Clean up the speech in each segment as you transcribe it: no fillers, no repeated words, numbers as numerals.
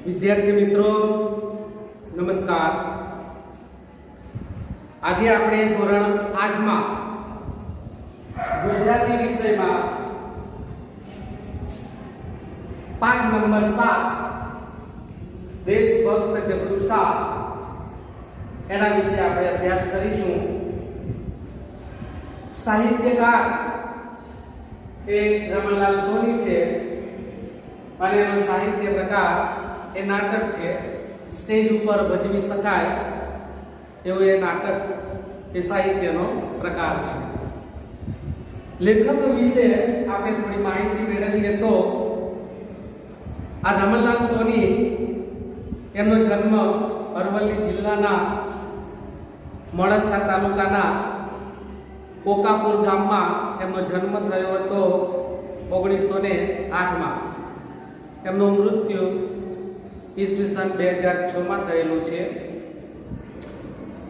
વિદ્યાર્થી મિત્રો નમસ્કાર। આજે આપણે ધોરણ 8 માં ગુજરાતી વિષયમાં પાઠ નંબર 7 દેશભક્ત ઝઘડું સા એના વિશે આપણે અભ્યાસ કરીશું। સાહિત્યકાર એ રમણલાલ સોની છે અને એનો સાહિત્ય પ્રકાર એ નાટક છે। સ્ટેજ ઉપર ભજવી શકાય એવું એ નાટક એ સાહિત્યનો પ્રકાર છે। લેખક વિશે આપણે થોડી માહિતી મેળવીએ તો આ રમણલાલ સોની એમનો જન્મ અરવલ્લી જિલ્લાના મોડાસા તાલુકાના કોકાપુર ગામમાં એમનો જન્મ થયો હતો 1908 માં। એમનું મૃત્યુ ઈસવીસન 2006 માં થયેલું છે।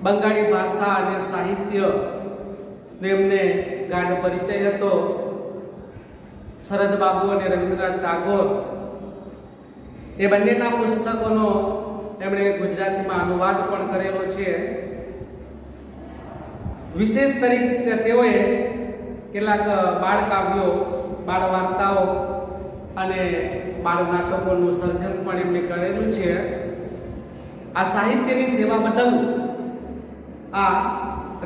બંગાળી ભાષા અને સાહિત્ય એમને ગાઢ પરિચય હતો। શરદ બાબુ અને રવિન્દ્રનાથ ટાગોર એ બંનેના પુસ્તકોનો એમણે ગુજરાતીમાં અનુવાદ પણ કરેલો છે। વિશેષ તરીકે તેઓએ કેટલાક બાળ કાવ્યો, બાળ વાર્તાઓ અને બાળ નાટકોનું સર્જન પણ એમણે કરેલું છે। આ સાહિત્યની સેવા બદલ આ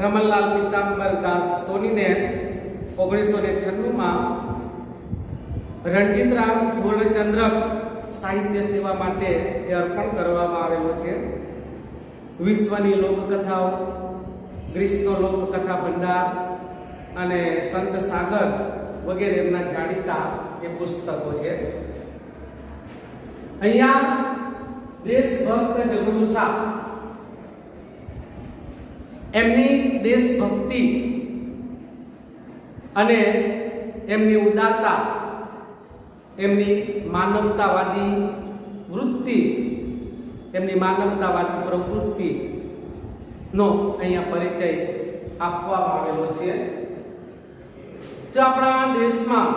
રમણલાલ પીતાંબર દાસ સોનીને 1996 માં રણજીતરામ સુવર્ણચંદ્રક સાહિત્ય સેવા માટે એ અર્પણ કરવામાં આવેલો છે। વિશ્વની લોકકથાઓ, ગ્રીસનો લોકકથા ભંડાર અને સંત સાગર વગેરે એમના જાણીતા એ પુસ્તકો છે। અહીંયા દેશભક્ત ઝઘડું સા એમની દેશભક્તિ અને એમની ઉદારતા, એમની માનવતાવાદી વૃત્તિ, એમની માનવતાવાદી પ્રવૃત્તિ નો અહીંયા પરિચય આપવામાં આવેલો છે। જો આપણા દેશમાં,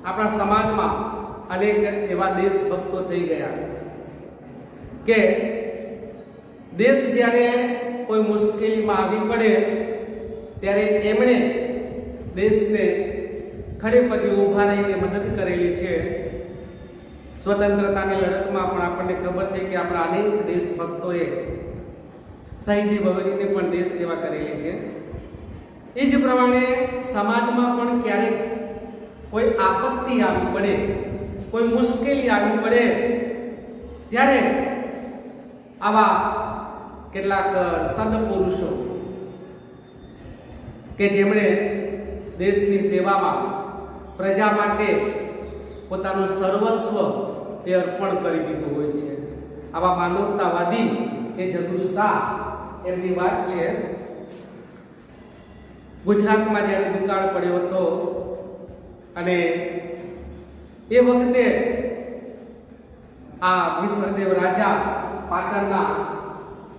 આપણા સમાજમાં અનેક એવા દેશભક્તો થઈ ગયા કે દેશ જ્યારે કોઈ મુશ્કેલીમાં આવી પડે ત્યારે એમણે દેશને ખડે પગે ઊભા રહીને મદદ કરેલી છે। સ્વતંત્રતાની લડતમાં પણ આપણને ખબર છે કે આપણા અનેક દેશભક્તોએ શહીદી વહોરીને પણ દેશ સેવા કરેલી છે। એ જ પ્રમાણે સમાજમાં પણ ક્યારેક કોઈ આપત્તિ આવી પડે, કોઈ મુશ્કેલી આવી પડે ત્યારે આવા કેટલાક સદપુરુષો કે જેમણે દેશની સેવામાં પ્રજા માટે પોતાનું સર્વસ્વ એ અર્પણ કરી દીધું હોય છે। આવા માનવતાવાદી એ ઝઘડું સા એમની વાત છે। ગુજરાતમાં જ્યારે દુકાળ પડ્યો હતો અને એ વખતે આ વિસળદેવ રાજા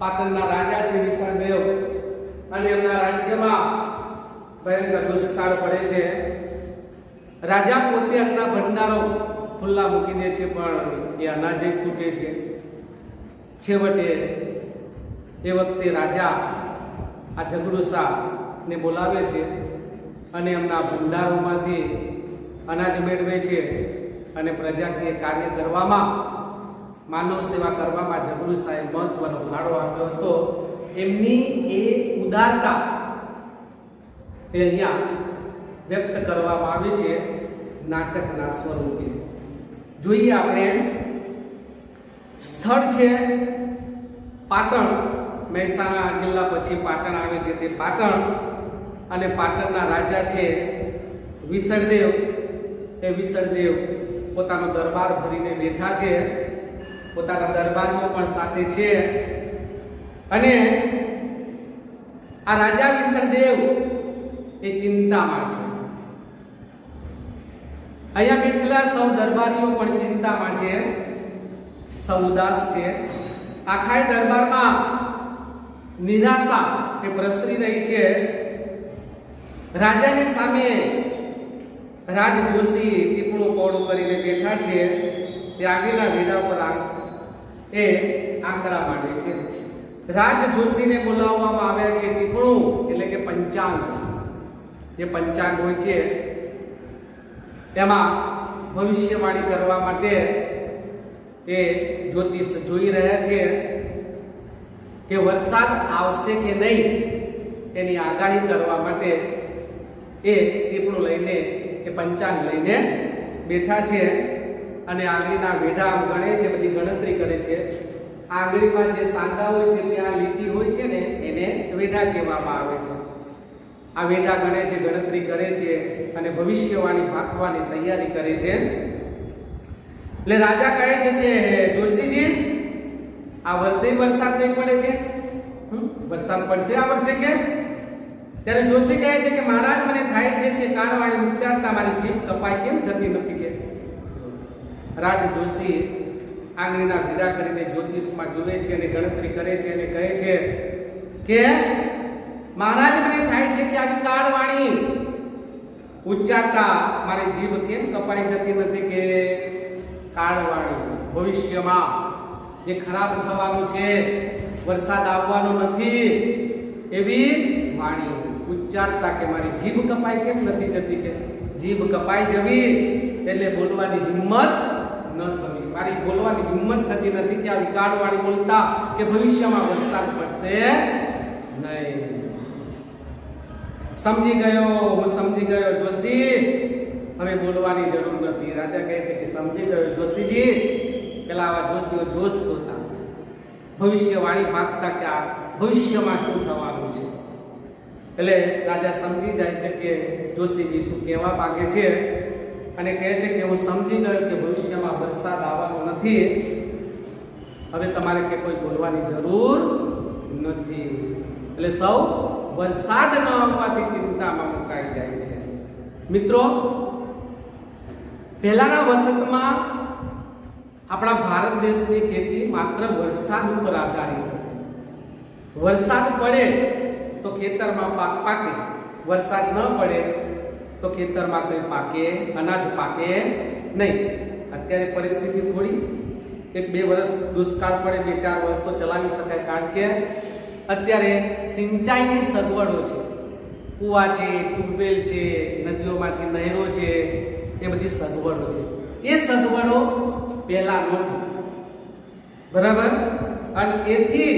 પાટણના રાજા છે વિસળદેવ, અને એમના રાજ્યમાં ભયંકર દુષ્કાળ પડે છે। રાજા પોતે અન્ના ભંડારો ખુલ્લા મૂકી દે છે પણ એ અનાજ તૂટે છે। છેવટે એ વખતે રાજા આ ઝઘડું સા ને બોલાવે છે અને એમના ભંડારોમાંથી અનાજ મેળવે છે અને પ્રજાકીય કાર્ય કરવામાં, માનવ સેવા કરવામાં ઝઘડું સાએ મહત્વનો ફાળો આપ્યો હતો। એમની એ ઉદારતા એ અહીંયા વ્યક્ત કરવામાં આવી છે નાટકના સ્વરૂપે। જોઈએ આપણે, સ્થળ છે પાટણ, મહેસાણા જિલ્લા પછી પાટણ આવે છે તે પાટણ, અને પાટણના રાજા છે વિસળદેવ। એ વિસળદેવ પોતાનો દરબાર ભરીને બેઠા છે, પોતાના દરબારીઓ પણ સાથે છે, અને આ રાજા વિસળદેવ એ ચિંતામાં છે। અહીંયા બેઠેલા સૌ દરબારીઓ પણ ચિંતામાં છે, સૌ ઉદાસ છે। આખા દરબારમાં નિરાશા એ પ્રસરી રહી છે। રાજાની સામે રાજ જોશી ટીપણું પોળું કરીને બેઠા છે। તે આગળના વેડા પર એ આંકડા માંડે છે. રાજ જોશીને બોલાવવામાં આવ્યા છે ટીપણું એટલે કે પંચાંગ. જે પંચાંગ હોય છે એમાં ભવિષ્યવાણી કરવા માટે એ જ્યોતિષ જોઈ રહ્યા છે કે વરસાદ આવશે કે નહીં એની આગાહી કરવા માટે એ ટીપણું લઈને એ પંચાંગ લઈને બેઠા છે અને આંગળીના વેઢા ગણે છે, બધી ગણતરી કરે છે. આંગળીમાં જે સાંધા હોય છે ત્યાં લીટી હોય છે ને એને વેઢા કહેવામાં આવે છે. આ વેઢા ગણે છે, ગણતરી કરે છે અને ભવિષ્યવાણી પાકવાની તૈયારી કરે છે. એટલે રાજા કહે છે કે જોશીજી આ વર્ષે વરસાદ નહીં પડે કે વરસાદ પડશે આ વર્ષે કે? ત્યારે જોશી કહે છે કે મહારાજ મને થાય છે કે કાળવાણી ઉચ્ચારતા મારી જીભ કપાય કેમ જતી નથી કે? રાજ જોશી આંગળીના ભેગા કરીને જ્યોતિષમાં જુએ છે અને ગણતરી કરે છે અને કહે છે કે મહારાજ મને થાય છે કે આવી કાળવાણી ઉચ્ચારતા મારી જીભ કેમ કપાઈ જતી નથી કે? કાળવાણી ભવિષ્યમાં જે ખરાબ થવાનું છે, વરસાદ આવવાનો નથી એવી વાણી ઉચ્ચારતા કે મારી જીભ કપાઈ કેમ નથી જતી કે? જીભ કપાઈ જવી એટલે બોલવાની હિંમત ન થવી. મારી બોલવાની હિંમત થતી નથી કે આવી કાળવાણી બોલતા કે ભવિષ્યમાં વરસાદ પડશે નહીં. સમજી ગયો, હું સમજી ગયો જોશી, હવે બોલવાની જરૂર નથી. રાજા કહે છે કે સમજી ગયો જોશીજી. પેલા આવા જોશીઓ જોશતો હતા, ભવિષ્યવાણી પાકતા કે આ ભવિષ્યમાં શું થવાનું છે. એટલે રાજા સમજી જાય છે કે જોશીજી શું કહેવા માંગે છે અને કહે છે કે હું સમજી ગયો કે ભવિષ્યમાં વરસાદ આવવાનો નથી, હવે તમારે કે કોઈ બોલવાની જરૂર નથી. એટલે સૌ વરસાદ ન આવવાથી ચિંતામાં મુકાઈ જાય છે. મિત્રો, પહેલાના વખતમાં આપણા ભારત દેશની ખેતી માત્ર વરસાદ ઉપર આધારિત હતી. વરસાદ પડે તો ખેતરમાં પાક પાકે, વરસાદ ન પડે તો ખેતરમાં કંઈ પાકે, અનાજ પાકે નહીં. અત્યારે પરિસ્થિતિ થોડી 1-2 વર્ષ દુષ્કાળ પડે, 2-4 વર્ષ તો ચલાવી શકાય, કારણ કે અત્યારે સિંચાઈની સગવડો છે. કૂવા છે, ટ્યુબવેલ છે, નદીઓમાંથી નહેરો છે, એ બધી સગવડો છે. એ સગવડો પહેલા નહોતી, બરાબર? અને એથી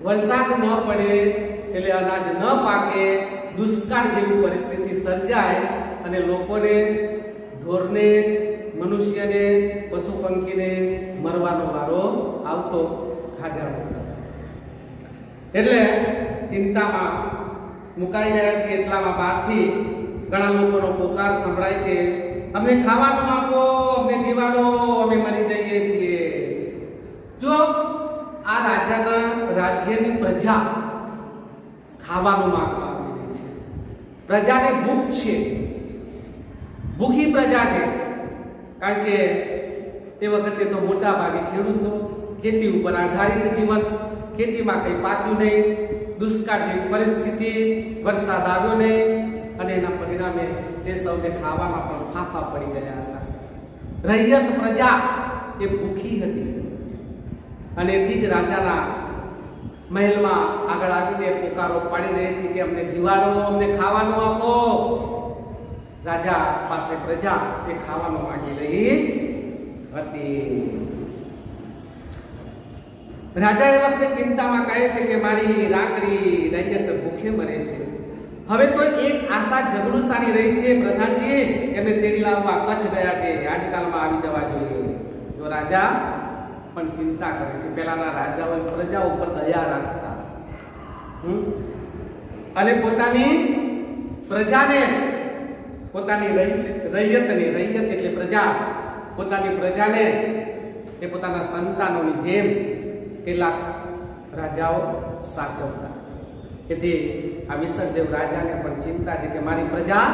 વરસાદ ન પડે એટલે અનાજ ન પાકે, દુષ્કાળ જેવી પરિસ્થિતિ સર્જાય અને લોકોને, ઢોરને, મનુષ્યને, પશુ પંખીને મરવાનો વારો આવતો ખાધા વગર. એટલે ચિંતામાં મુકાઈ ગયા છે. એટલામાં બહારથી ઘણા લોકોનો પોકાર સંભળાય છે, અમને ખાવાનું આપો, અમને જીવાડો, અમે મરી જઈએ છીએ. જો આ રાજ્યની પ્રજા ખાવાનું માંગવા આવી રહી છે, પ્રજાને ભૂખ છે, ભૂખી પ્રજા છે. કારણ કે એ વખતે તો મોટા ભાગે ખેડૂતો ખેતી ઉપર આધારિત જીવન, ખેતીમાં કંઈ પાક્યું નહીં, દુષ્કાળ જેવી પરિસ્થિતિ, વરસાદ આવ્યો નહીં અને એના પરિણામે એ સૌને ખાવામાં પણ ફાફા પડી ગયા હતા. રૈયત પ્રજા એ ભૂખી હતી અને એથી જ રાજાના મહેલમાં આગળ આવીને પોકારો પાડી રહી હતી કે અમને જીવાડો, અમને ખાવાનું આપો. રાજા પાસે પ્રજા એ ખાવાનું માંગી રહી હતી. રાજા એ વખતે ચિંતામાં કહે છે કે મારી રાકડી રૈયત ભૂખે મરે છે. હવે તો એક આશા જગડુસાની રહી છે, પ્રધાનજી એમને તેડી લાવવા કચ્છ ગયા છે, આજકાલમાં આવી જવા જોઈએ. જો રાજા પણ ચિંતા કરે છે. પહેલાના રાજાઓ પ્રજા ઉપર દયા રાખતા અને પોતાની પ્રજાને, પોતાની રૈયતને, રૈયત એટલે પ્રજા, પોતાની પ્રજાને એ પોતાના સંતાનોની જેમ કેટલાક રાજાઓ સાચવતા. તેથી આ વિસર્જદેવ રાજાને પણ ચિંતા છે કે મારી પ્રજા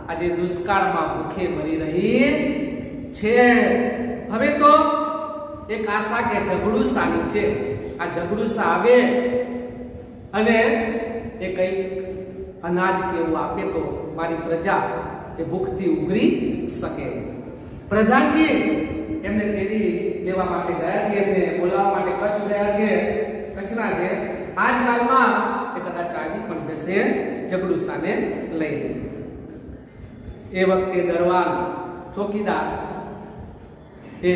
આજે દુષ્કાળમાં ભૂખે મરી રહી છે. હવે તો એક આશા કે જગડુસાની છે. આ જગડુસા આવે અને એ કંઈક અનાજ કે એવું આપે તો મારી પ્રજા એ ભૂખથી ઉગરી શકે. પ્રધાનજી એમને તેડી લેવા માટે ગયા છે, એમને બોલાવવા માટે કચ્છ ગયા છે, કચ્છના છે. આ જ કાળમાં એ કદાચ આવી પણ જશે જગડુસાને લઈને. એ વખતે દરબાર ચોકીદાર એ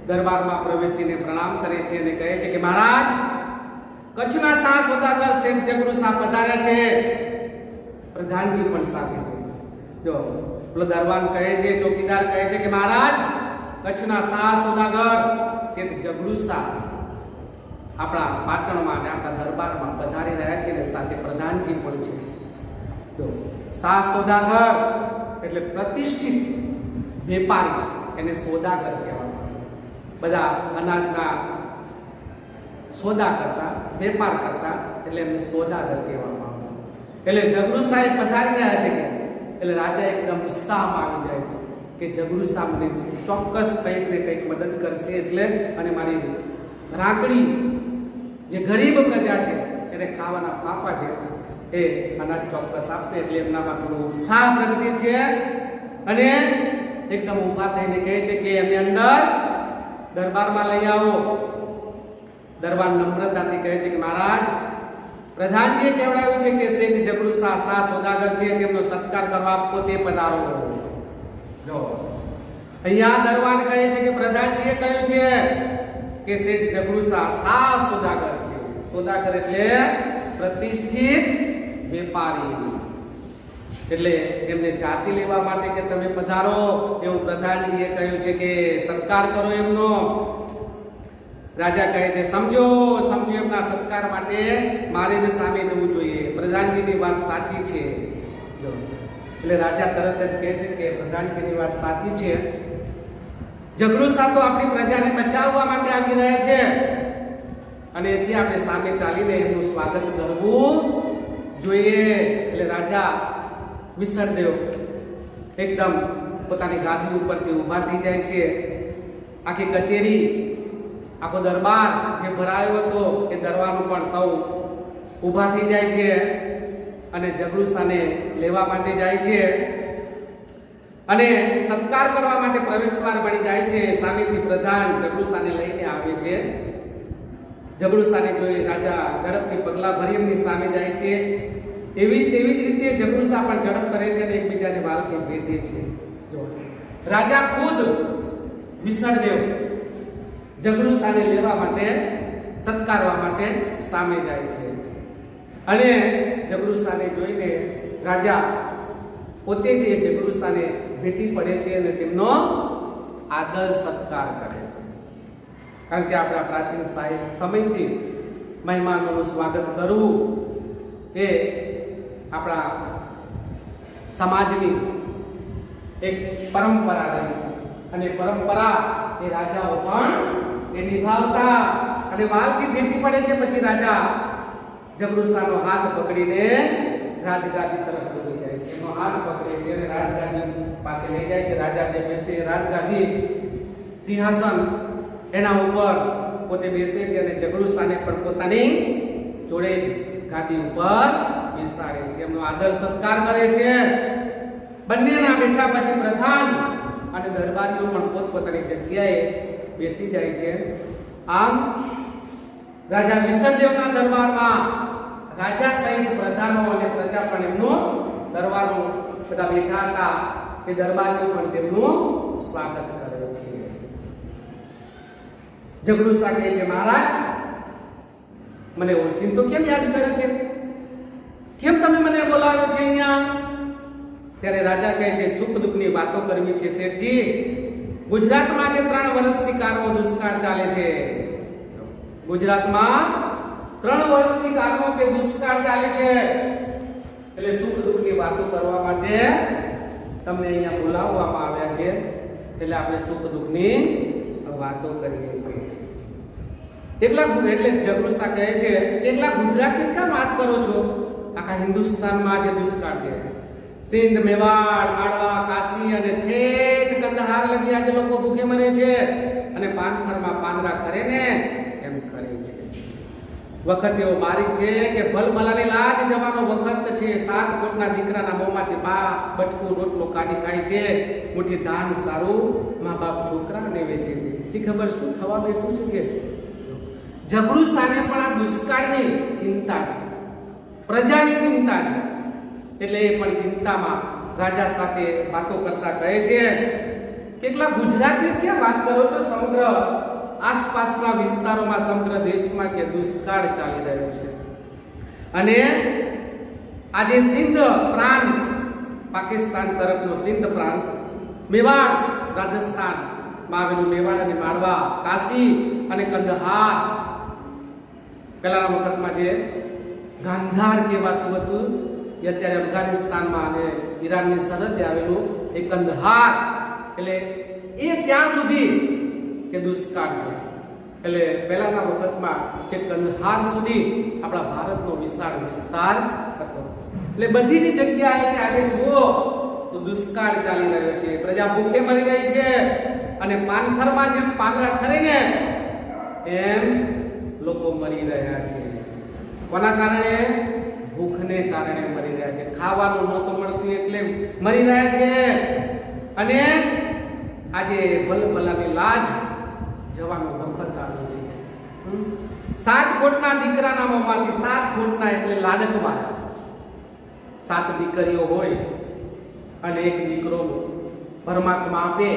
દરબારમાં પ્રવેશીને પ્રણામ કરે છે અને કહે છે કે મહારાજ, કચ્છના શાહ સોદાગર શેઠ જગડુસા પધાર્યા છે. પ્રધાનજી પણ સાથે છે. જો પેલો દરબાર કહે છે, ચોકીદાર કહે છે કે મહારાજ, કચ્છના શાહ સોદાગર શેઠ જગડુસા આપણા પાટણમાં અને આપણા દરબારમાં પધારી રહ્યા છે અને સાથે પ્રધાનજી પણ છે. જો શાહ સોદાગર એટલે પ્રતિષ્ઠિત વેપારી, એને સોદાગર કહેવામાં આવે. બધા અનાજના સોદા કરતા, વેપાર કરતા, એટલે એમને સોદાગર કહેવામાં આવે. એટલે જગડુસાએ પધારી રહ્યા છે એટલે રાજા એકદમ ઉત્સાહમાં આવી જાય છે કે જગડુસા મને ચોક્કસ કંઈક ને કંઈક મદદ કરશે, એટલે અને મારી રાકડી જે ગરીબ પ્રજા છે એને ખાવાના પાપા છે એ અનાજ ચોક્કસ આપશે. એટલે એમનામાં થોડો ઉત્સાહ પ્રગટે છે અને એકદમ ઊભા થઈને કહે છે કે એમને અંદર દરબારમાં લઈ આવો. દરબાર નમ્રતાથી કહે છે કે મહારાજ, પ્રધાનજીએ કહેવાયું છે કે શેઠ જગડુસા શાહ સોદાગર છે, તેમનો સત્કાર કરવા પોતે પધારો. જો અહીંયા દરબાર કહે છે કે પ્રધાનજીએ કહ્યું છે કે શેઠ જગડુસા શાહ સોદાગર છે. સોદાગર એટલે પ્રતિષ્ઠિત વેપારી, એટલે એમને જાતિ લેવા માટે કે તમે પધારો એવું પ્રધાનજીએ કહ્યું છે કે સત્કાર કરો એમનો. રાજા કહે છે સમજો એમના સત્કાર માટે મારે જ સામે જવું જોઈએ. પ્રધાનજીની વાત સાચી છે. એટલે રાજા તરત જ કહે છે કે પ્રધાનજીની વાત સાચી છે. જગડુસા તો આપણી પ્રજાને બચાવવા માટે આવી રહ્યા છે અને એથી આપણે સામે ચાલીને એમનું સ્વાગત કરવું જોઈએ. એટલે રાજા વિસળદેવ એકદમ પોતાની ગાદી ઉપરથી ઊભા થઈ જાય છે. આખી કચેરી, આખો દરબાર જે ભરાયો હતો એ દરબારમાં પણ સૌ ઊભા થઈ જાય છે અને જગડુસાને લેવા માટે જાય છે અને સત્કાર કરવા માટે પ્રવેશદ્વાર બની જાય છે. સામેથી પ્રધાન જગડુસાને લઈને આવે છે. જગડુસાને જોઈ રાજા ઝડપથી પગલા ભરી એમની સામે જાય છે. એવી જ રીતે જગડુસા પણ ઝડપ કરે છે અને એકબીજાને વાલથી ભેટે છે. જો રાજા ખુદ વિસળદેવ જગડુસાને લેવા માટે, સત્કારવા માટે સામે જાય છે અને જગડુસાને જોઈને રાજા પોતે જ એ જગડુસાને ભેટી પડે છે અને તેમનો આદર સત્કાર કરે છે. કારણ કે આપણા પ્રાચીન સમયથી મહેમાનોનું સ્વાગત કરવું એ આપણા સમાજની એક પરંપરા રહી છે અને પરંપરા એ રાજાઓ પણ એ નિભાવતા. અને વાલથી ભેટી પડે છે પછી રાજા જગડુસાનો હાથ પકડીને રાજગાદી તરફ લઈ જાય છે. એનો હાથ પકડે છે અને રાજગાદી પાસે લઈ જાય છે. રાજા જે બેસે રાજગાદી સિંહાસન એના ઉપર પોતે બેસે છે અને જગડુસાને પણ પોતાની જોડે જ ગાદી ઉપર બેસાડે છે. એમનો આદર સત્કાર કરે છે. બંનેના બેઠા પછી પ્રધાન અને દરબારીઓ પણ પોતપોતાની જગ્યાએ બેસી જાય છે. આમ રાજા વિસળદેવના દરબારમાં રાજા સહિત પ્રધાનો અને પ્રજા પણ એમનું દરબારો બધા બેઠા હતા. તે દરબારીઓ પણ તેમનું સ્વાગત કરે છે. જગડુસા કહે છે મહારાજ, મને ઓળખીને તો કેમ યાદ કર્યો છે? કેમ તમે મને બોલાવ્યો છે અહીંયા? ત્યારે રાજા કહે છે સુખ દુઃખની વાતો કરવી છે શેઠજી. ગુજરાતમાં જે 3 વર્ષથી કાળનો દુષ્કાળ ચાલે છે. ગુજરાતમાં 3 વર્ષથી કાળનો કે દુષ્કાળ ચાલે છે એટલે સુખ દુઃખની વાતો કરવા માટે તમને અહીંયા બોલાવવામાં આવ્યા છે. એટલે આપણે સુખ દુઃખની વાતો કરીએ. એટલે જગડુસા કહે છે એકલા ગુજરાતની જ કામ વાત કરો છો? આખા હિન્દુસ્તાનમાં જે દુષ્કાળ છે, સિંધ, મેવાડ, માળવા, કાશી અને ઠેઠ કંદહાર લગી આજે લોકો ભૂખે મરે છે અને પાનખરમાં પાંદડા ખરે ને એમ ખરે છે. વખત એવો બારીક છે કે ભલભલાની લાજ જવાનો વખત છે. 7 કોટના દીકરાના મોંમાંથી બા બટકું રોટલો કાઢી ખાય છે. મુઠ્ઠી ધાન સારું મા બાપ છોકરાને વેચે છે. શી ખબર શું થવા બેઠું છે કે જબરુસાને પણ આ દુષ્કાળની ચિંતા છે, પ્રજાની ચિંતા છે. એટલે એ પણ ચિંતામાં રાજા સાથે વાતો કરતા કહે છે, કેટલા ગુજરાતની જ ક્યાં વાત કરો છો, સમગ્ર આસપાસના વિસ્તારોમાં, સમગ્ર દેશમાં કે દુષ્કાળ ચાલી રહ્યો છે. અને આજે સિંધ પ્રાંત, પાકિસ્તાન તરફનો સિંધ પ્રાંત, મેવાડ, રાજસ્થાનમાં આવેલું મેવાડ અને માળવા, કાશી અને કંદહાર, પહેલાના વખતમાં જે ગાંધાર કહેવાતું હતું, એ અત્યારે અફઘાનિસ્તાનમાં અને ઈરાનની સરહદે આવેલું એ કંદહાર, એટલે એ ત્યાં સુધી કે દુષ્કાળ છે. એટલે પહેલાના વખતમાં જે કંદહાર સુધી આપણા ભારતનો વિશાળ વિસ્તાર હતો. એટલે બધી જ જગ્યાએ કે આજે જુઓ તો દુષ્કાળ ચાલી રહ્યો છે, પ્રજા ભૂખે મરી રહી છે. અને પાનખરમાં જેમ પાંદડા ખરે ને એમ લોકો મરી રહ્યા છે. કોના કારણે? ભૂખને કારણે મરી રહ્યા છે. ખાવાનું નહોતું મળતું એટલે મરી રહ્યા છે. અને આજે ભલભલાની લાજ જવાનો વખત આવ્યો છે. 7 કોટના દીકરાના મોંમાંથી, 7 કોટના એટલે લાડકમાં 7 દીકરીઓ હોય અને એક દીકરો પરમાત્મા આપે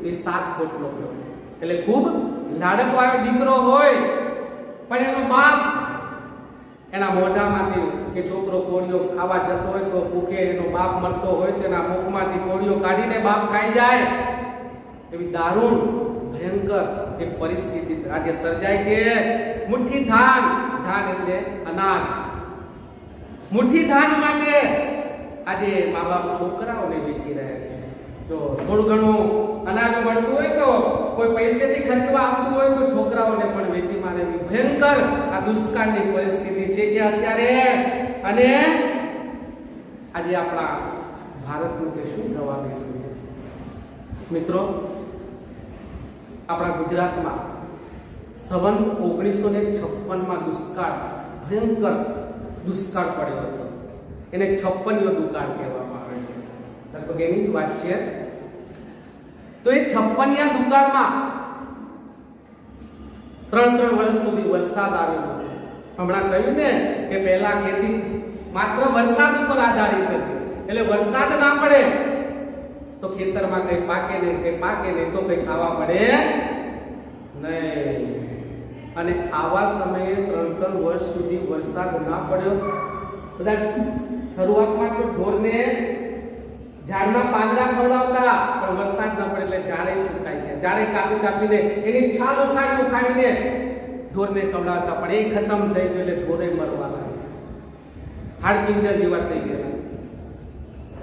એ 7 કોટનો કહેવાય. એટલે ખૂબ લાડકવાળો દીકરો હોય પણ એનો બાપ એના મોઢામાંથી કે છોકરો કોળીઓ ખાવા જતો હોય તો ભૂખે એનો બાપ મળતો હોય તો એના મુખમાંથી કોળીઓ કાઢીને બાપ ખાઈ જાય. એવી દારૂણ ભયંકર એક પરિસ્થિતિ આજે સર્જાય છે. મુઠ્ઠી ધાન, ધાન એટલે અનાજ, મુઠ્ઠી ધાન માટે આજે મા બાપ છોકરાઓને વેચી રહ્યા છે. તો થોડું ઘણું અનાજ મળતું હોય તો કોઈ પૈસેથી ખરીદવા આવતું હોય તો છોકરાઓને પણ વેચી મારે. ભયંકર આ દુષ્કાળની પરિસ્થિતિ છે કે અત્યારે. અને આજે આપણા ભારતનું કે શું થવા બેઠું છે મિત્રો? આપણા ગુજરાતમાં સંવંત 1956માં દુષ્કાળ, ભયંકર દુષ્કાળ પડ્યો હતો. એને 56યો દુકાળ કહેવામાં આવે છે. લગભગ એની જ વાત છે. તો એ 56યા દુકાળમાં 3 વર્ષ સુધી વરસાદ આવેલો. હમણાં કહ્યું ને કે પહેલા ખેતી માત્ર વરસાદ ઉપર આધારિત હતી. એટલે વરસાદ ના પડે તો ખેતરમાં કઈ પાકે નહીં, કઈ પાકે નહીં તો કઈ ખાવા પડે નહીં. અને આવા સમયે 3 વર્ષ સુધી વરસાદ ના પડ્યો. બધા શરૂઆતમાં તો ઢોરને ઝાડના પાંદડા ખવડાવતા, પણ વરસાદ ન પડે એટલે ઝાડે સુકાઈ ગયા. ઝાડે કાપીને એની છાલ ઉખાડીને ઢોરને ખવડાવતા, પણ એ ખતમ થઈ ગયું એટલે ઢોરે મરવા લાગ્યા. હાડપિંજર જેવા થઈ ગયા.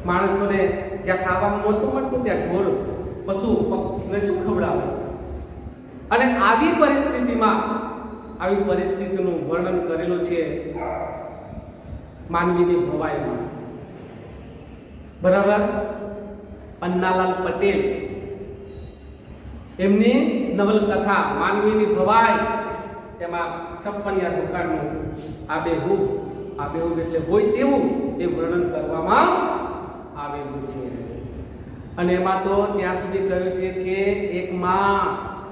માણસોને જ્યાં ખાવાનું નહોતું મળતું ત્યાં ઢોર, પશુને શું ખવડાવે? અને આવી પરિસ્થિતિનું વર્ણન કરેલું છે માનવીની ભવાઈમાં. બરાબર? પન્નાલાલ પટેલ એમની નવલકથા માનવીની ભવાઈ, એમાં 56યા દુકાળનું આબેહૂબ એટલે હોય તેવું એ વર્ણન કરવામાં આવેલું છે. અને એમાં તો ત્યાં સુધી કહ્યું છે કે એક માં,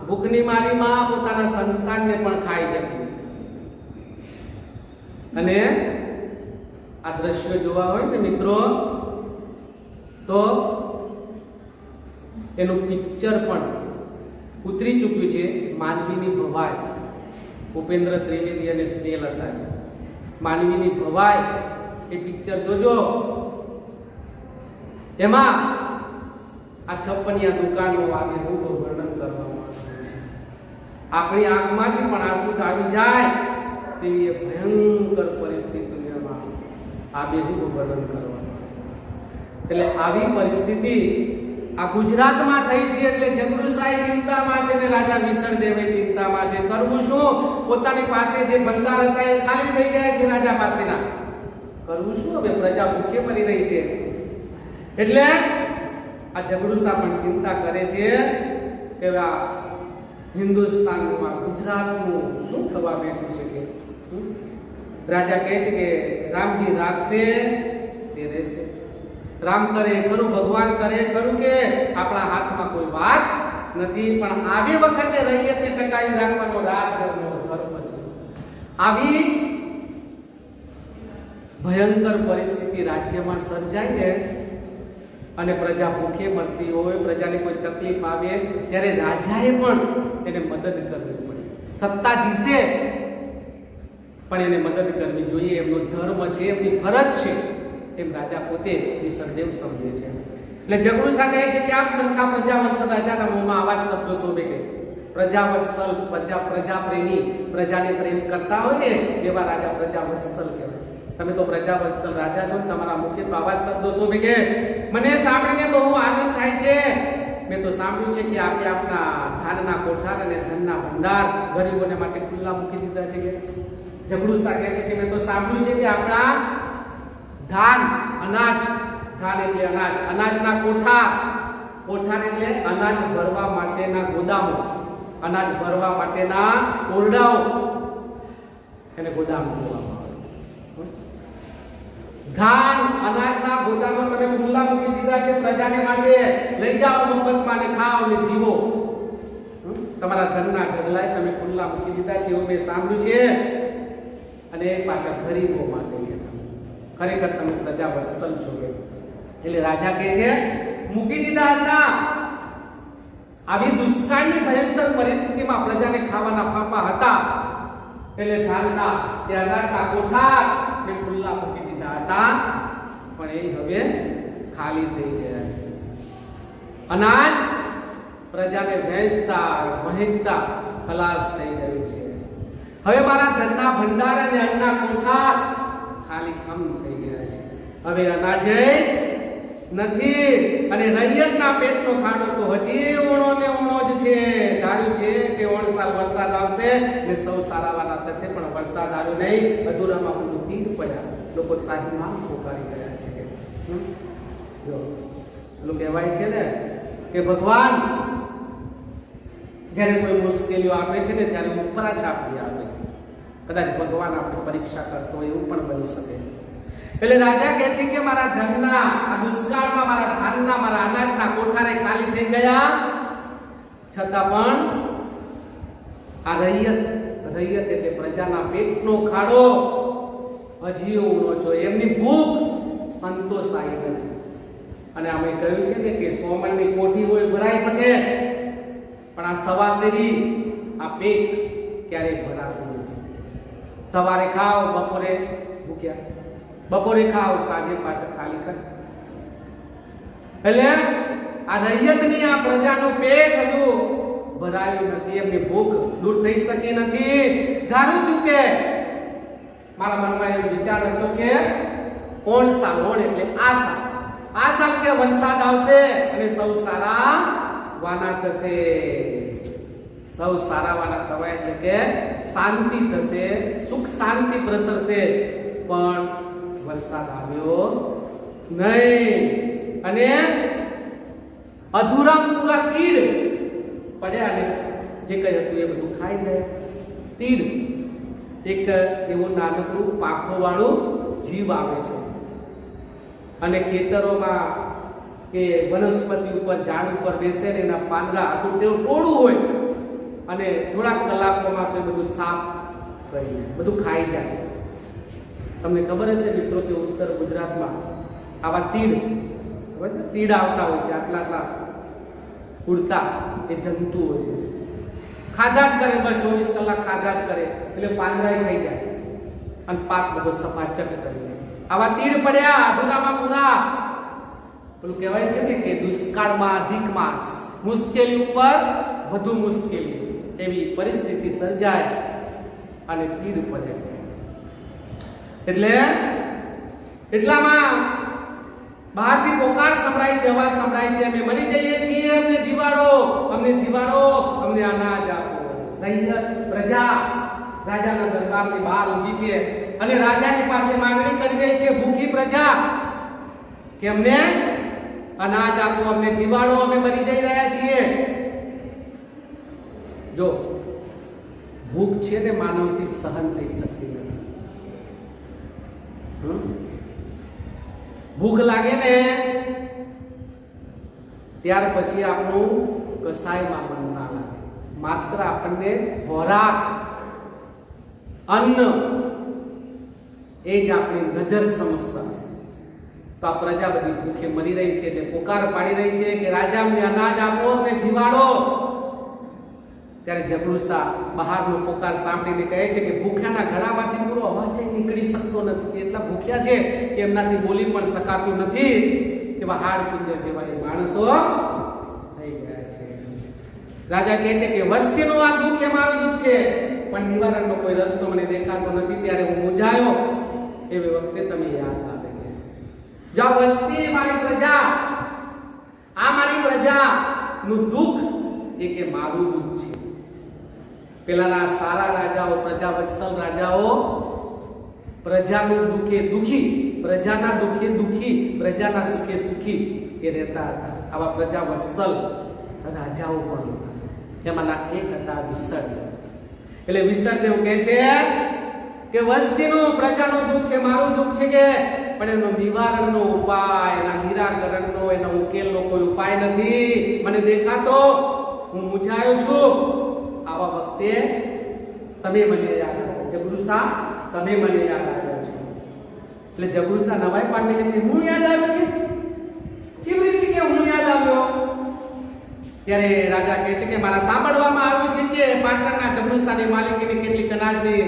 ભૂખની મારી માં પોતાના સંતાનને પણ ખાઈ જતી. અને આ દ્રશ્ય જોવા હોય ને મિત્રો તો એનું પિક્ચર પણ ઉતરી ચૂક્યું છે. માનવીની ભવાઈ, ભૂપેન્દ્ર ત્રિવેદી અને સ્નેહલ હતા. માનવીની ભવાઈ એ પિક્ચર જોજો. એમાં આ 56યા દુકાળનું આબેહૂબ વર્ણન કરવામાં આવ્યું છે. આપણી આંખમાંથી પણ આંસુ આવી જાય તેવી એ ભયંકર પરિસ્થિતિમાં આબેહૂબ વર્ણન કરવામાં. એટલે આવી પરિસ્થિતિ આ ગુજરાતમાં થઈ છે. એટલે જબરુસાઈ ચિંતામાં છે ને રાજા વિસળદેવ ચિંતામાં છે. કરવું શું? પોતાની પાસે જે ભંડાર હતા એ ખાલી થઈ ગયા છે રાજા પાસેના. કરવું શું? હવે પ્રજા ભૂખે મરી રહી છે. એટલે આ જબરુસા પણ ચિંતા કરે છે કે આ હિન્દુસ્તાનમાં, ગુજરાતનું શું થવા બેઠું છે કે રાજા કહે છે કે રામજી રાખશે તે રહેશે, રામ કરે ખરું, ભગવાન કરે ખરું, કે આપણા હાથમાં કોઈ વાત નથી, પણ આવી વખતે રૈયતને ટકાવી રાખવાનો રાજનો ધર્મ છે. આવી ભયંકર પરિસ્થિતિ રાજ્યમાં સર્જાય ને અને પ્રજા ભૂખે મરતી હોય, પ્રજાને કોઈ તકલીફ આવે, ત્યારે રાજાએ પણ એને મદદ કરવી પડે. સત્તાધીશે પણ એને મદદ કરવી જોઈએ, એમનો ધર્મ છે, એમની ફરજ છે, એમ રાજા પોતે વિસર્દેવ સમજે છે. એટલે જગડુસા કહે છે કે આપ સંખા પ્રજાવત્સલ રાજાના મોંમાં આવા જ શબ્દો શોભે કે પ્રજાવત્સલ, પ્રજા પ્રેમી, પ્રજાને પ્રેમ કરતા હોય ને એવા રાજા પ્રજાવત્સલ કહેવાય. તમે તો પ્રજાવત્સલ રાજા છો, તમારા મુખે તો આવા શબ્દો શોભે કે મને સાંભળીને બહુ આનંદ થાય છે. મેં તો સાંભળ્યું છે કે આપે આપના ધાનના કોઠાર અને ધનના ભંડાર ગરીબોને માટે ખુલ્લા મૂકી દીધા છે. કે જગડુસા કહે છે કે મેં તો સાંભળ્યું છે કે આપણા ધાન, અનાજ, ધાન એટલે અનાજ, અનાજના કોઠાર, કોઠાર એટલે અનાજ ભરવા માટેના ગોદામો, અનાજ ભરવા માટેના ઓરડાઓ, એને ગોદામ કહેવામાં આવે. ધાન, અનાજના ગોદામો તમે ખુલ્લા મૂકી દીધા છે પ્રજાને માટે, લઈ જાઓ મફતમાં ને ખાઓ ને જીવો. તમારા ધનના ઢગલાય તમે ખુલ્લા મૂકી દીધા છે એવું મેં સાંભળ્યું છે. અને પાછા ગરીબો માટે ખરેખર તમે પ્રજા વત્સલ છો. એટલે રાજા કહે છે મૂકી દીધા હતા. આવી દુષ્કાળની ભયંકર પરિસ્થિતિમાં પ્રજાને ખાવાના ફાંફા હતા, એટલે ધાનના કે અનાજના કોઠાર ને ખુલ્લા મૂકી દીધા હતા, પણ એ હવે ખાલી થઈ ગયા છે. અનાજ પ્રજાને વહેંચતા ખલાસ થઈ ગયું છે. હવે મારા ધનના ભંડાર અને અન્નના કોઠાર ખાલી ખમ થઈ ગયા છે. હવે અનાજ નથી અને રૈયતના પેટનો ખાડો તો હજી ઊણો ને ઊણો જ છે. ધાર્યું છે કે વરસાદ આવશે ને સૌ સારાવાના થશે, પણ વરસાદ આવ્યો નહીં. અધૂરામાં બધું તીડ પડ્યા, લોકો ત્રાહીમામ પોકારી ગયા છે. જો પેલું કહેવાય છે ને કે ભગવાન જ્યારે કોઈ મુશ્કેલીઓ આપે છે ને ત્યારે ઉપરા છાપી આપે. કદાચ ભગવાન આપણી પરીક્ષા કરતો હોય એવું પણ બની શકે. એટલે રાજા કહે છે કે મારા ધનના આ દુષ્કાળમાં મારા ધાનના, મારા અનાજના કોઠારે ખાલી થઈ ગયા, છતાં પણ આ રૈયત એટલે પ્રજાના પેટનો ખાડો હજી ઊણો છો. એમની ભૂખ સંતોષાઈ નથી. અને અમે કહ્યું છે ને કે સોમનની કોઠી હોય ભરાઈ શકે, પણ આ સવાસેરી આ પેટ ક્યારેય ભરાતું નથી. સવારે ખાઓ, બપોરે ભૂખ્યા, બપોરે ખાઓ, સાંજે પાછા ખાલી કરે. એટલે આ રૈયતની, આ પ્રજાનું પેટ હજુ ભરાયું નથી, એમની ભૂખ દૂર થઈ શકી નથી. ધારું છું કે મારા મનમાં એવો વિચાર હતો કે ઓણ એટલે આશા કે વરસાદ આવશે અને સૌ સારા વાના થશે. સૌ સારા વાના થવાય એટલે કે શાંતિ થશે, સુખ શાંતિ પ્રસરશે. પણ વરસાદ આવ્યો નહીં અને અધૂરા પૂરા તીડ પડ્યા ને જે કઈ હતું એ બધું ખાઈ ગયા. તીડ એક એવું નાનકડું પાંખો વાળું જીવ આવે છે અને ખેતરોમાં કે વનસ્પતિ ઉપર, ઝાડ ઉપર બેસે ને એના પાંદડા આટલું તેવું ટોળું હોય અને થોડાક કલાકોમાં તે બધું સાફ કરી બધું ખાઈ જાય. તમને ખબર હશે મિત્રો કે ઉત્તર ગુજરાતમાં આવા તીડ આવતા હોય છે, આટલા ઉડતા એ જંતુઓ છે. ખાધા જ કરે, બસ 24 કલાક ખાધા જ કરે એટલે પાંદડા ખાઈ જાય અને પાક બધો સફાચટ કરી દે. આવા તીડ પડ્યા અધૂરામાં પૂરા. પેલું કહેવાય છે ને કે દુષ્કાળમાં અધિક માસ, મુશ્કેલી ઉપર વધુ મુશ્કેલી, એવી પરિસ્થિતિ સર્જાય અને તીડ પડે. એટલામાં બહારથી પોકાર સંભળાય છે, અવાજ સંભળાય છે, અમે મરી જઈએ છીએ, અમને જીવાડો, અમને જીવાડો, અમને અનાજ આપો. રૈયત પ્રજા રાજાના દરબારની બહાર ઊભી છે અને રાજાની પાસે માંગણી કરી રહી છે, ભૂખી પ્રજા, કે અમને અનાજ આપો, અમને જીવાડો, અમે મરી જઈ રહ્યા છીએ. જો ભૂખ છે ને માનવથી સહન થઈ શકતી નથી. ભૂખ લાગે ને ત્યાર પછી આપણું કસાયમાં મન ના લાગે, માત્ર આપણને ખોરાક અન્ન એ જ આપણી નજર સમક્ષ. તો આ પ્રજા બધી ભૂખે મરી રહી છે એટલે પોકાર પાડી રહી છે કે રાજા અમને અનાજ આપો ને જીવાડો. ત્યારે જગડુસા બહારનો પોકાર સાંભળીને કહે છે કે ભૂખ્યાના ગળામાંથી પૂરો અવાજ નીકળી શકતો નથી, એટલા ભૂખ્યા છે કે એમનાથી બોલી પણ શકાતું નથી, એવા હાડ પિંજર જેવા માણસો થઈ ગયા છે. રાજા કહે છે કે વસ્તીનું આ દુઃખ એ મારું દુઃખ છે, પણ નિવારણનો કોઈ રસ્તો મને દેખાતો નથી. ત્યારે હું મૂંઝાયો, એવી વખતે તમે યાદ આવે કે જો વસ્તી મારી પ્રજા, આ મારી પ્રજા નું દુઃખ એ કે મારું દુઃખ છે. પેલાના સારા રાજાઓ, પ્રજા વત્સલ રાજાઓ પ્રજાનું દુઃખે દુઃખી, પ્રજાના દુઃખે દુઃખી, પ્રજાના સુખે સુખી એ રહેતા હતા. આવા પ્રજા વત્સલ રાજાઓ પણ હતા. એમાંના એક હતા વિસર્ગ. એટલે વિસર્ગદેવ કહે છે કે વસ્તીનું, પ્રજાનું દુઃખ એ મારું દુઃખ છે, કે પણ એનો નિવારણનો ઉપાય, એના નિરાકરણનો, એનો ઉકેલનો કોઈ ઉપાય નથી મને દેખાતો. હું મૂંઝાયો છું. આવા વખતે તમે મને યાદ આવ્યો જગડુસા, તમે મને યાદ આવ્યા છો. એટલે જગડુસા નવાઈ પામીને કે હું યાદ આવ્યો, કે કેવી રીતે કે હું યાદ આવ્યો? ત્યારે રાજા કહે છે કે મારા સાંભળવામાં આવ્યું છે કે પાટણના જગડુસાની માલિકીની કેટલીક અનાજની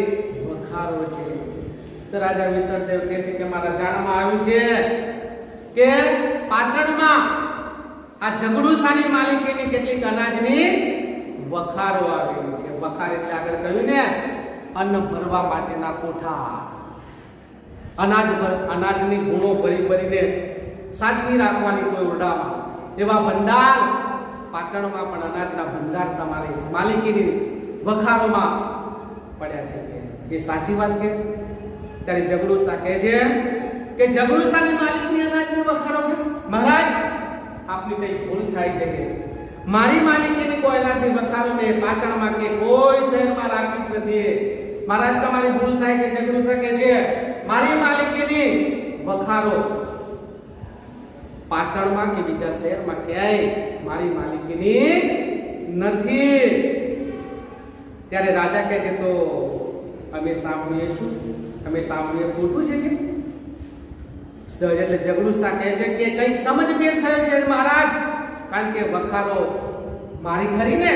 વખારો છે. તો રાજા વિસર્ગદેવ કહે છે કે મારા જાણવામાં આવ્યું છે કે પાટણમાં આ જગડુસાની માલિકીની કેટલીક અનાજની વખારો આવેલી છે. વખાર એટલે આગળ કહ્યું ને અન્ન ભરવા માટેના કોઠા, અનાજની ગુણો ભરી ભરીને સાચવી રાખવાની કોઈ ઓરડામાં એવા ભંડાર પાટણમાં પણ અનાજના ભંડાર તમારી માલિકીની વખારોમાં પડ્યા છે. એ સાચી વાત કે? ત્યારે જગડુસા કહે છે કે જગડુસાની માલિકની અનાજની વખારો કે મહારાજ આપની કઈ ભૂલ થાય છે કે મારી માલિકીની કોઈ અનાજની વખારો મેં પાટણમાં કે કોઈ શહેરમાં રાખી નથી. મહારાજ તમારી ભૂલ થાય કે જગડુસા કહે છે મારી માલિકીની વખારો પાટણમાં કે બીજા શહેરમાં ક્યાંય મારી માલિકીની નથી. ત્યારે રાજા કહે છે તો અમે સાંભળીએ શું? અમે સાંભળીએ ખોટું છે કે? એટલે જગડુસા કહે છે કે કંઈક સમજભેદ થયો છે મહારાજ, કારણ કે વખારો મારી ખરી ને?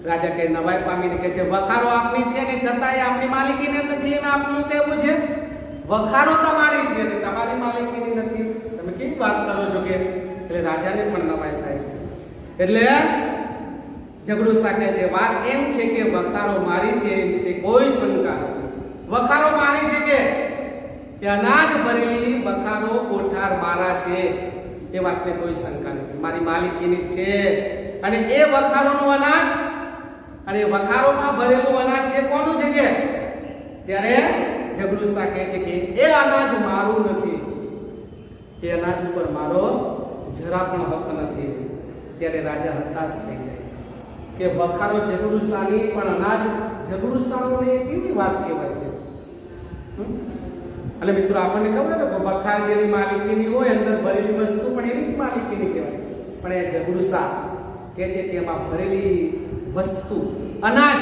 રાજા કે નવાઈ પામીને કહે છે વખારો આપની છે ને છતાંય આપની માલિકીને નથી, એમ આપનું કહેવું છે? વખારો તમારી છે ને તમારી માલિકીની નથી, તમે કેવી વાત કરો છો કે? એટલે રાજાને પણ નવાઈ થાય છે. એટલે જગડુસા કહે છે વાત એમ છે કે વખારો મારી છે એ વિશે કોઈ શંકા નથી. વખારો મારી છે કે અનાજ ભરેલી વખારો કોઠાર મારા છે એ વાતને કોઈ શંકા નથી, મારી માલિકીની છે. અને એ વખારોનું અનાજ, અને વખારોમાં ભરેલું અનાજ છે કોનું છે કે? ત્યારે જગડુસા કહે છે કે એ અનાજ મારું નથી, એ અનાજ ઉપર મારો જરા પણ હક નથી. ત્યારે રાજા હતાશ થઈ જાય કે વખારો જગડુસાની, પણ અનાજ જગડુસાનું એ કેવી વાત કહેવાય છે? એટલે મિત્રો આપણને ખબર છે કે વખાર જેની માલિકીની હોય, અંદર ભરેલી વસ્તુ પણ એની જ માલિકીની કહેવાય. પણ એ જગડુસા કહે છે કે એમાં ભરેલી વસ્તુ અનાજ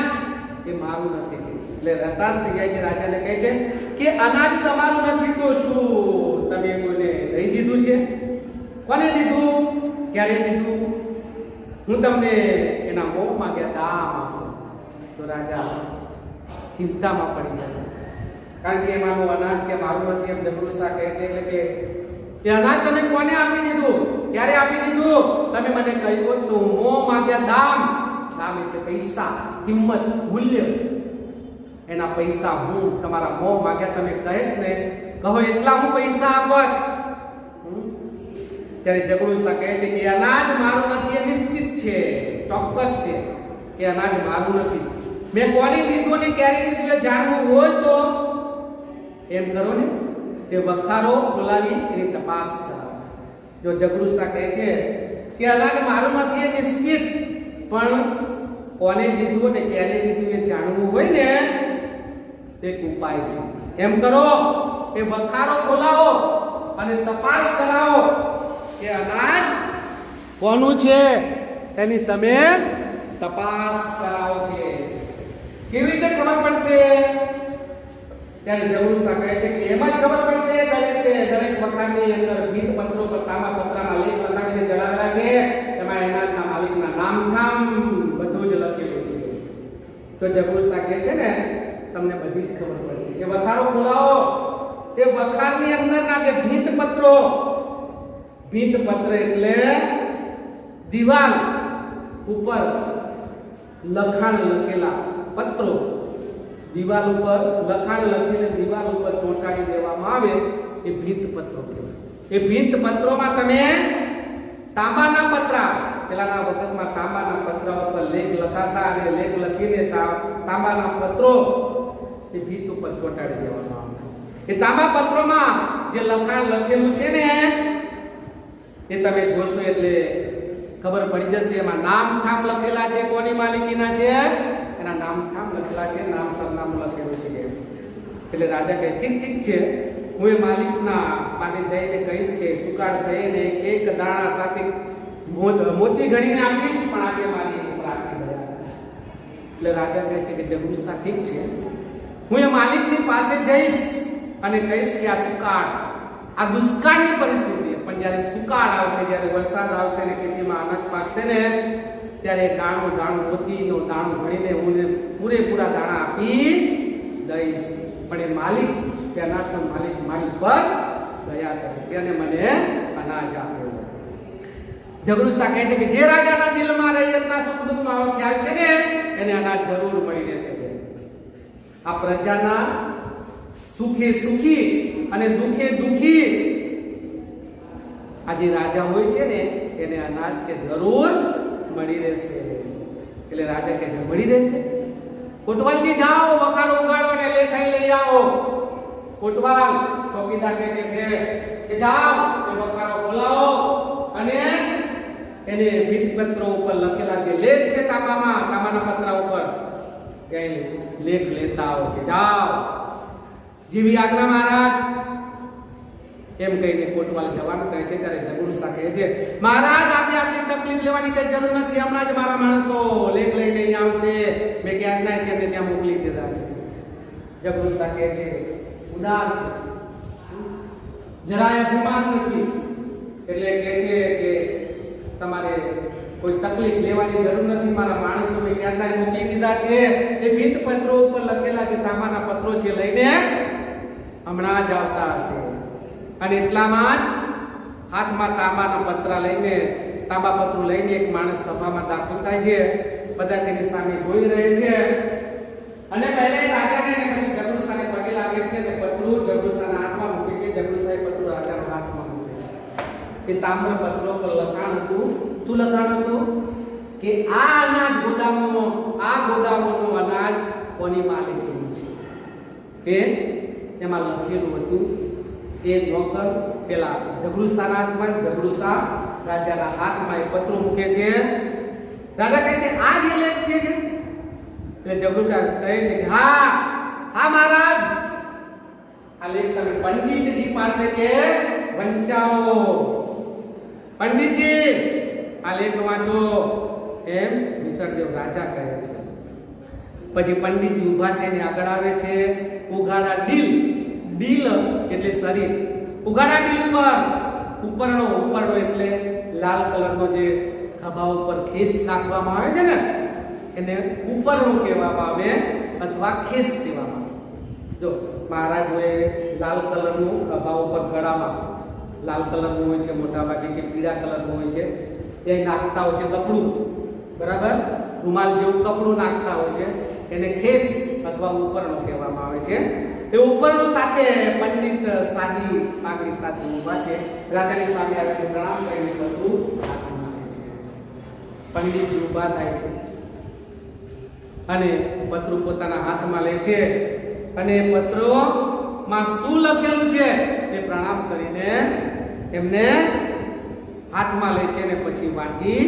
એ મારું નથી. એટલે હતાશ થઈ જાય છે. રાજાને કહે છે કે અનાજ તમારું નથી તો શું તમે કોઈને દઈ દીધું છે? કોને દીધું? ક્યારે દીધું? હું તમને એના મોહ માંગ્યા દામ આપો. તો રાજા ચિંતામાં પડી જાય, કારણ કે એમાંનું અનાજ કે મારું નથી એમ જગડુસા કહે છે. એટલે કે એ અનાજ તમે કોને આપી દીધું? ક્યારે આપી દીધું? તમે મને કહ્યું તો મોહ માંગ્યા દામ. દામ એટલે પૈસા, કિંમત, મૂલ્ય. એના પૈસા હું તમારા મોહ માંગ્યા તમે કહે ને કહો એટલા હું પૈસા આપત. ત્યારે જગડુસા કહે છે કે અનાજ મારું નથી એ નિશ્ચિત છે, ચોક્કસ છે કે અનાજ મારું નથી. મેં કોને દીધું ને ક્યારે દીધું એ જાણવું હોય તો એમ કરો ને કે વખારો બોલાવી એની તપાસ કરો. જો જગડુસા કહે છે કે અનાજ મારું નથી એ નિશ્ચિત, પણ કોને દીધું ને ક્યારે દીધું એ જાણવું હોય ને એક ઉપાય છે. એમ કરો, એ વખારો ખોલાવો અને તપાસ કરાવો કે અનાજ કોનું છે એની તમે તપાસ કરાવો. કે કેવી રીતે ખબર પડશે? ત્યારે જબુરશા કહે છે કે એમ જ ખબર પડશે. દરેક વખાણની અંદર ભીંત પત્રો પર તાંબા પત્રમાં લેખ લખાવીને જણાવેલા છે. એમાં એના માલિકના નામ ઠામ બધું જ લખેલું છે. તો જબુરશા કહે છે ને તમને બધી જ ખબર પડશે કે વખારો ખોલાવો. તે વખારની અંદરના જે ભીંત પત્ર એટલે દિવાલ ઉપર લખાણ લખેલા પત્રો. દિવાલ ઉપર લખાણ લખીને દિવાલ ઉપર ચોંટાડી દેવામાં આવે એ ભીંત પત્રો કહેવાય. એ ભીંત પત્રોમાં તમે તાંબાના પતરા, પેલાના વખતમાં તાંબાના પતરા ઉપર લેખ લખાતા અને લેખ લખીને તાંબાના પત્રો એ ભીંત ઉપર ચોંટાડી દેવામાં આવે. એ તાંબા પત્રોમાં જે લખાણ લખેલું છે ને એ તમે જોશો એટલે ખબર પડી જશે. એમાં નામ ઠામ લખેલા છે, કોની માલિકીના છે એના નામ ઠામ લખેલા છે, નામ સરનામું લખેલું છે. એટલે રાજા કહે ઠીક છે, હું એ માલિકના પાસે જઈને કહીશ કે સુકાળ થઈને એક દાણા સાથે મોતી ગણીને આપીશ, પણ આજે મારી રાખી દયા. એટલે રાજા કહે છે કે જબુરશા ઠીક છે, હું એ માલિકની પાસે જઈશ અને કહીશ કે આ સુકાળ, આ દુષ્કાળની પરિસ્થિતિ, પણ જ્યારે સુકાળ આવશે, જ્યારે વરસાદ આવશે ને ખેતીમાં અનાજ પાકશે ને ત્યારે દાણું મોતીનો દાણું ભણીને હું પૂરેપૂરા દાણા આપી દઈશ. પણ એ માલિક, તે અનાજનો માલિક મારી પર દયા કરે અને મને અનાજ આપ્યો. જબુરશા કહે છે કે જે રાજાના દિલમાં રૈયતના સુખ દુઃખનો આવો ખ્યાલ છે ને એને અનાજ જરૂર મળી રહેશે. આ પ્રજાના સુખે સુખી અને દુખે દુખી આ જે રાજા હોય છે ને એને અનાજ કે જરૂર મળી રહેશે. એટલે રાજા કહે છે મળી રહેશે. કોટવાલજી જાઓ, વખારો ઉગાડો અને લેખાઈ લઈ આવો. કોટવાલ ચોકીદાર કહે છે કે જાઓ એ વખારો ખોલાવો અને એને ભીંત પત્રો ઉપર લખેલા જે લેખ છે તાંબાના પતરા ઉપર એ લેખ લેતા આવો. કે જાઓ જેવી આજ્ઞા મહારાજ. એમ કહીને કોટવાલ જવાનું કહે છે. ત્યારે જબુરશા કહે છે મહારાજ આપણે આટલી તકલીફ લેવાની કઈ જરૂર નથી, હમણાં જ મારા માણસો લેખ લઈને અહીં આવશે, મેં ક્યાં ના તેમને ત્યાં મોકલી દીધા છે. જબુરશા કહે છે ઉદાર છે, જરાય અભિમાન નથી. એટલે કહે છે કે તમારે કોઈ તકલીફ લેવાની જરૂર નથી, મારા માણસો મેં ક્યાં ના મોકલી દીધા છે. એ ભીંત પત્રો ઉપર લખેલા જે તાંબાના પત્રો છે લઈને હમણાં જ આવતા હશે. અને એટલામાં જ હાથમાં તાંબાના પતરા લઈને, તાંબા પત્રો લઈને એક માણસ સભામાં દાખલ થાય છે. બધા તેની સામે જોઈ રહે છે અને પહેલા રાજાને અને પછી જબુરશાને પગે લાગે છે અને પત્રો જબુરશાના હાથમાં મૂકે છે. જબુરશાએ પત્રો રાજાના હાથમાં મૂકે. એ તાંબા પત્રો પર લખાણ હતું. શું લખાણ હતું? કે આ અનાજ ગોદામોનું અનાજ કોની માલિકીનું છે એ એમાં લખેલું હતું. એ નોકર પેલા જબુરશાના હાથમાં, જબુરશા રાજાના હાથમાં એ પત્રો મૂકે છે. રાજા કહે છે આ જે લેખ છે કે? એટલે જબુરશા કહે છે કે હા મહારાજ, આ લેખ તમે પંડિતજી પાસે કે વંચાવો. પંડિતજી આ લેખ વાંચો એમ વિસળદેવ રાજા કહે છે. પછી પંડિતજી ઊભા થઈને આગળ આવે છે. ઉઘાડા ડીલ એટલે શરીર, ઉઘાડા ડીલ પર ઉપરનો એટલે લાલ કલરનો જે ખભા ઉપર ખેસ નાખવામાં આવે છે ને એને ઉપરનો કહેવામાં આવે અથવા ખેસ કહેવામાં આવે. જો મહારાજોએ લાલ કલરનું ખભા ઉપર ગળામાં લાલ કલરનું હોય છે, મોટા ભાગે કે પીળા કલરનું હોય છે, એ નાખતા હોય છે કપડું, બરાબર, રૂમાલ જેવું કપડું નાખતા હોય છે, એને ખેસ અથવા ઉપરનો કહેવામાં આવે છે. એ ઉપરનો સાથે પંડિત શાહી પાઘડી સાથે ઊભા છે. રાજાની સામે આવીને પ્રણામ કરીને બધું હાથમાં લે છે. પંડિતજી ઊભા થાય છે અને પત્ર પોતાના હાથમાં લે છે અને પત્રોમાં શું લખેલું છે એ પ્રણામ કરીને એમને હાથમાં લે છે અને પછી વાંચી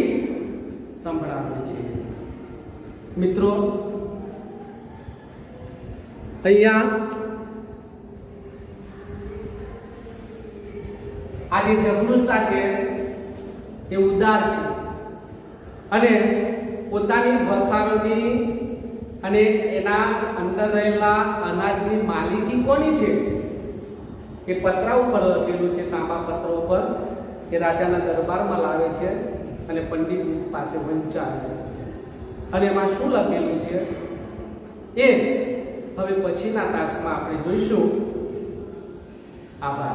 સંભળાવે છે. મિત્રો અહીંયા આ જે જગનુસા છે એ ઉદાર છે અને પોતાની વખારોની અને એના અંદર રહેલા અનાજની માલિકી કોની છે એ પતરા ઉપર લખેલું છે, તાંબા પત્ર ઉપર, કે રાજાના દરબારમાં લાવે છે અને પંડિતજી પાસે વંચાવે છે. અને એમાં શું લખેલું છે એ હવે પછીના તાસમાં આપણે જોઈશું. આભાર.